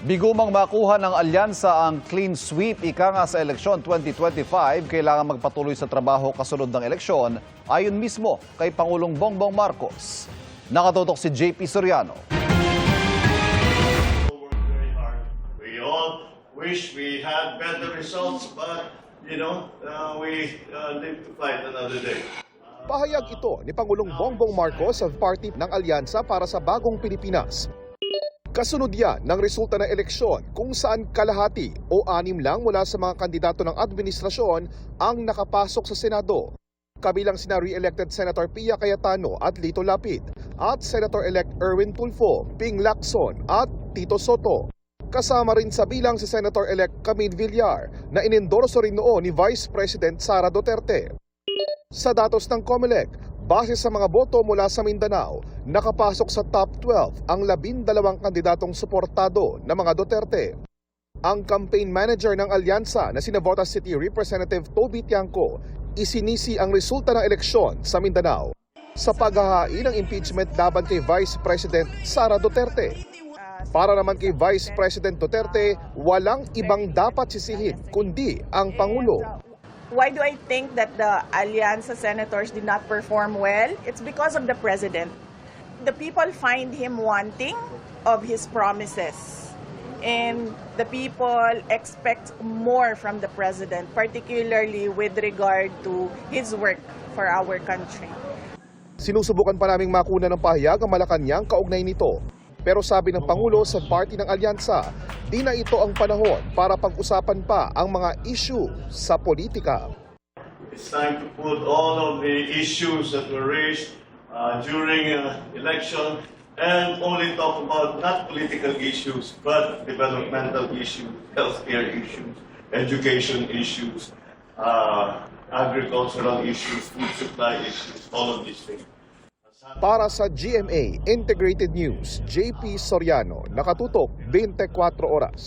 Bigumang makuha ng alyansa ang clean sweep ika nga sa eleksyon 2025, kailangan magpatuloy sa trabaho kasunod ng eleksyon ayon mismo kay Pangulong Bongbong Marcos. Nakatutok si JP Soriano. We all wish we had better results, but we live to fight another day. Pahayag ito ni Pangulong Bongbong Marcos sa party ng Alyansa para sa Bagong Pilipinas. Kasunod yan ng resulta ng eleksyon kung saan kalahati o 6 lang mula sa mga kandidato ng administrasyon ang nakapasok sa Senado. Kabilang sina re-elected Senator Pia Cayetano at Lito Lapid at Senator-elect Erwin Tulfo, Ping Lacson at Tito Soto. Kasama rin sa bilang si Senator-elect Camille Villar na inendorso rin noon ni Vice President Sara Duterte. Sa datos ng COMELEC, base sa mga boto mula sa Mindanao, nakapasok sa top 12 ang 12 kandidatong suportado ng mga Duterte. Ang campaign manager ng alyansa na sina Navotas City Representative Toby Tiangco, isinisi ang resulta ng eleksyon sa Mindanao sa paghahain ng impeachment laban kay Vice President Sara Duterte. Para naman kay Vice President Duterte, walang ibang dapat sisihin kundi ang Pangulo. Why do I think that the Allianza senators did not perform well? It's because of the president. The people find him wanting of his promises. And the people expect more from the president, particularly with regard to his work for our country. Sinusubukan pa naming makuna ng pahayag ang Malacanang kaugnay nito. Pero sabi ng Pangulo sa party ng Alyansa, di na ito ang panahon para pag-usapan pa ang mga issue sa politika. It's time to put all of the issues that were raised during election and only talk about not political issues, but developmental issues, healthcare issues, education issues, agricultural issues, food supply issues, all of these things. Para sa GMA Integrated News, JP Soriano, nakatutok 24 oras.